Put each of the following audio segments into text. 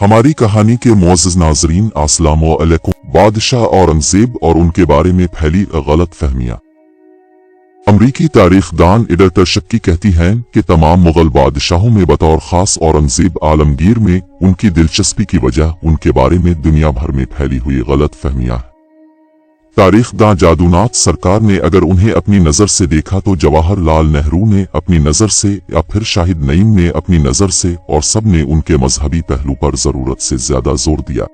हमारी कहानी के मुअज़्ज़ज़ नाज़रीन अस्सलामु अलैकुम। बादशाह औरंगज़ेब और उनके बारे में फैली गलत फहमियाँ। अमरीकी तारीखदान इडर टर्शक्की कहती हैं कि तमाम मुगल बादशाहों में बतौर खास औरंगज़ेब आलमगीर में उनकी दिलचस्पी की वजह उनके बारे में दुनिया भर में फैली हुई गलत फहमियाँ हैं। तारीखदां जादूनाथ सरकार ने अगर उन्हें अपनी नज़र से देखा तो जवाहरलाल नेहरू ने अपनी नज़र से या फिर शाहिद नईम ने अपनी नज़र से और सब ने उनके मजहबी पहलू पर जरूरत से ज्यादा जोर दिया।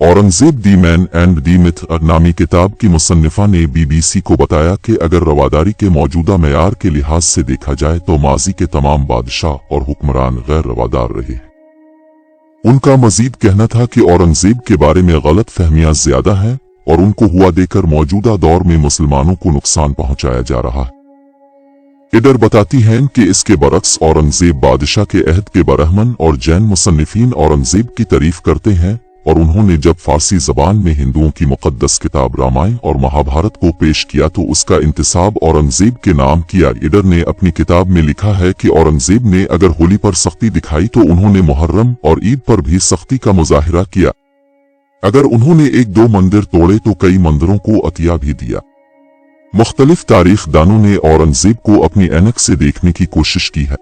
Aurangzeb the man and the myth नामी किताब की मुसन्निफा ने BBC को बताया कि अगर रवादारी के मौजूदा मेयार के लिहाज से देखा जाए तो माजी के तमाम बादशाह और हुक्मरान गैर रवादार रहे। उनका मजीद कहना था कि औरंगज़ेब के बारे में गलत फहमियां ज्यादा हैं और उनको हुआ देकर मौजूदा दौर में मुसलमानों को नुकसान पहुंचाया जा रहा है। इडर बताती हैं कि इसके बरक्स औरंगज़ेब बादशाह के अहद के बरहमन और जैन मुसन्निफीन औरंगज़ेब की तारीफ करते हैं और उन्होंने जब फारसी जबान में हिंदुओं की मुक़द्दस किताब रामायण और महाभारत को पेश किया तो उसका इंतिसाब औरंगज़ेब के नाम किया। इडर ने अपनी किताब में लिखा है कि औरंगज़ेब ने अगर होली पर सख्ती दिखाई तो उन्होंने मुहर्रम और ईद पर भी सख्ती का मुजाहिरा किया। अगर उन्होंने एक दो मंदिर तोड़े तो कई मंदिरों को अतिया भी दिया। मुख्तलिफ तारीखदानों ने औरंगज़ेब को अपनी ऐनक से देखने की कोशिश की है।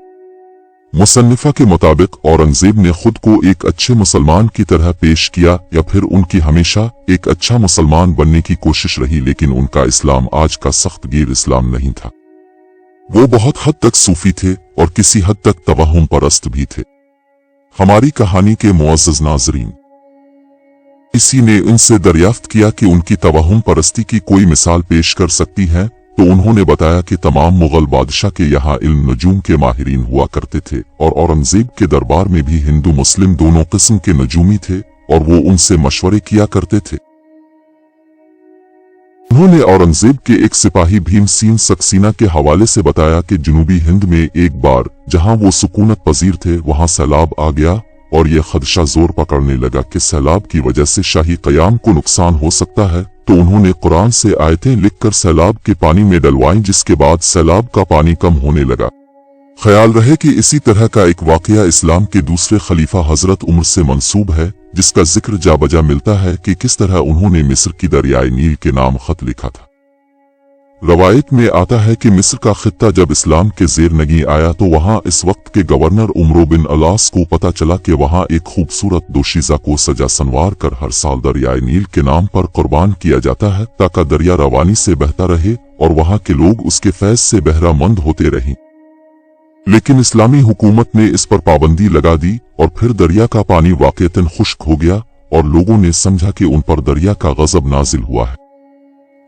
मुसन्निफा के मुताबिक औरंगज़ेब ने खुद को एक अच्छे मुसलमान की तरह पेश किया या फिर उनकी हमेशा एक अच्छा मुसलमान बनने की कोशिश रही, लेकिन उनका इस्लाम आज का सख्त गिर इस्लाम नहीं था। वो बहुत हद तक सूफी थे और किसी हद तक तवहुम परस्त भी थे। हमारी कहानी के मुअज़्ज़ज़ नाज़रीन, इसी ने उनसे दरियाफ्त किया कि उनकी तवहुम परस्ती की कोई मिसाल पेश कर सकती है तो उन्होंने बताया कि तमाम मुगल बादशाह के यहाँ इल्म नजूम के माहिरीन हुआ करते थे और औरंगज़ेब के दरबार में भी हिंदू मुस्लिम दोनों किस्म के नजूमी थे और वो उनसे मशवरे किया करते थे। उन्होंने औरंगज़ेब के एक सिपाही भीम सिंह सक्सेना के हवाले से बताया कि जनूबी हिंद में एक बार जहां वो सुकूनत पजीर थे वहां सैलाब आ गया और ये खदशा जोर पकड़ने लगा कि सैलाब की वजह से शाही क़याम को नुकसान हो सकता है, तो उन्होंने कुरान से आयतें लिखकर सैलाब के पानी में डलवाईं, जिसके बाद सैलाब का पानी कम होने लगा। ख्याल रहे कि इसी तरह का एक वाकया इस्लाम के दूसरे खलीफा हजरत उमर से मंसूब है, जिसका जिक्र जा बजा मिलता है कि किस तरह उन्होंने मिस्र की दरियाए नील के नाम खत लिखा था। रवायत में आता है कि मिस्र का खित्ता जब इस्लाम के जेर नगी आया तो वहां इस वक्त के गवर्नर उमरो बिन अलास को पता चला कि वहां एक खूबसूरत दोशीजा को सजा संवार कर हर साल दरियाए नील के नाम पर कुर्बान किया जाता है ताकि दरिया रवानी से बहता रहे और वहां के लोग उसके फैज से बहरामंद होते रहें। लेकिन इस्लामी हुकूमत ने इस पर पाबंदी लगा दी और फिर दरिया का पानी वाक़ईतन खुश्क हो गया और लोगों ने समझा कि उन पर दरिया का गजब नाजिल हुआ है।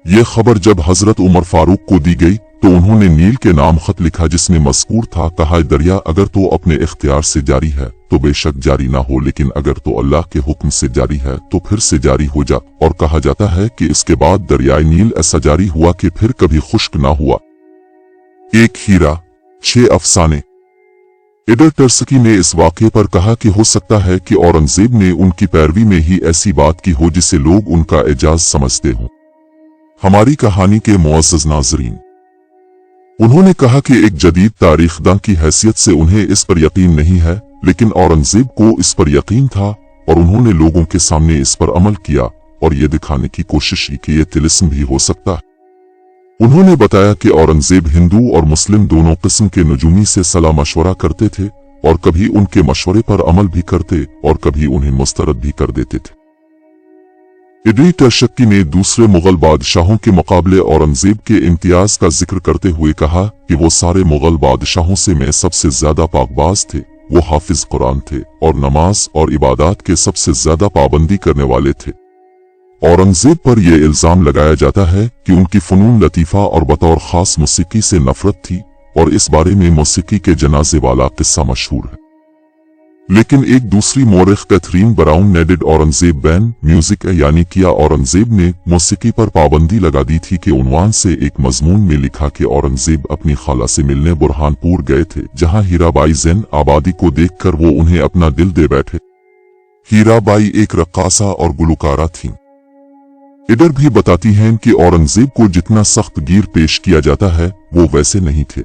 ये खबर जब हजरत उमर फारूक को दी गई तो उन्होंने नील के नाम खत लिखा जिसमें मज़कूर था, कहा दरिया अगर तो अपने इख्तियार से जारी है तो बेशक जारी ना हो, लेकिन अगर तो अल्लाह के हुक्म से जारी है तो फिर से जारी हो जा। और कहा जाता है कि इसके बाद दरियाए नील ऐसा जारी हुआ कि फिर कभी खुश्क ना हुआ। एक हीरा 6 अफसाने। इडर टर्सकी ने इस वाक़े पर कहा कि हो सकता है कि औरंगज़ेब ने उनकी पैरवी में ही ऐसी बात की हो जिसे लोग उनका एजाज समझते हों। हमारी कहानी के मुअज़्ज़ज़ नाज़रीन, उन्होंने कहा कि एक जदीद तारीखदां की हैसियत से उन्हें इस पर यकीन नहीं है, लेकिन औरंगज़ेब को इस पर यकीन था और उन्होंने लोगों के सामने इस पर अमल किया और ये दिखाने की कोशिश की कि ये तिलिस्म भी हो सकता है। उन्होंने बताया कि औरंगज़ेब हिंदू और मुस्लिम दोनों किस्म के नजूमी से सलाह मशवरा करते थे और कभी उनके मशवरे पर अमल भी करते और कभी उन्हें मुस्तरद भी कर देते थे। इडरी टर्शक्की ने दूसरे मुगल बादशाहों के मुकाबले औरंगज़ेब के इम्तियाज का जिक्र करते हुए कहा कि वो सारे मुगल बादशाहों से में सबसे ज्यादा पाकबाज थे। वो हाफिज कुरान थे और नमाज और इबादत के सबसे ज्यादा पाबंदी करने वाले थे। औरंगज़ेब पर यह इल्जाम लगाया जाता है कि उनकी फनून लतीफ़ा और बतौर खास मौसीकी से नफरत थी और इस बारे में मौसीकी के जनाजे वाला किस्सा मशहूर है। लेकिन एक दूसरी मौरिख कैथरीन ब्राउन ने डिड औरंगज़ेब बैन म्यूजिक यानी किया औरंगज़ेब ने मौसीकी पर पाबंदी लगा दी थी के उन्वान से एक मजमून में लिखा कि औरंगज़ेब अपनी खाला से मिलने बुरहानपुर गए थे, जहां हीराबाई ज़ैन आबादी को देखकर वो उन्हें अपना दिल दे बैठे। हीराबाई एक रक्कासा और गुलकारा थीं। इडर भी बताती हैं कि औरंगज़ेब को जितना सख्त गिर पेश किया जाता है वो वैसे नहीं थे।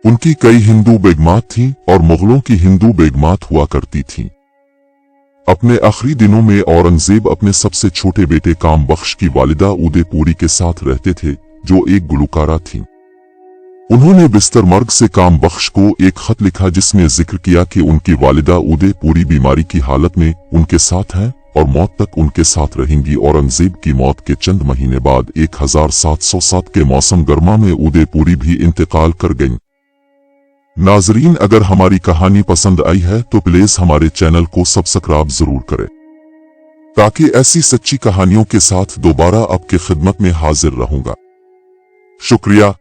उनकी कई हिंदू बेगमात थीं और मुगलों की हिंदू बेगमात हुआ करती थीं। अपने आखिरी दिनों में औरंगजेब अपने सबसे छोटे बेटे काम बख्श की वालिदा उदयपुरी के साथ रहते थे, जो एक गुलकारा थीं। उन्होंने बिस्तर मर्ग से काम बख्श को एक खत लिखा जिसमें जिक्र किया कि उनकी वालिदा उदयपुरी बीमारी की हालत में उनके साथ हैं और मौत तक उनके साथ रहेंगी। औरंगजेब की मौत के चंद महीने बाद 1707 के मौसम गर्मा में उदयपुरी भी इंतकाल कर गईं। नाजरीन, अगर हमारी कहानी पसंद आई है तो प्लीज हमारे चैनल को सब्सक्राइब जरूर करें, ताकि ऐसी सच्ची कहानियों के साथ दोबारा आपके खिदमत में हाजिर रहूंगा। शुक्रिया।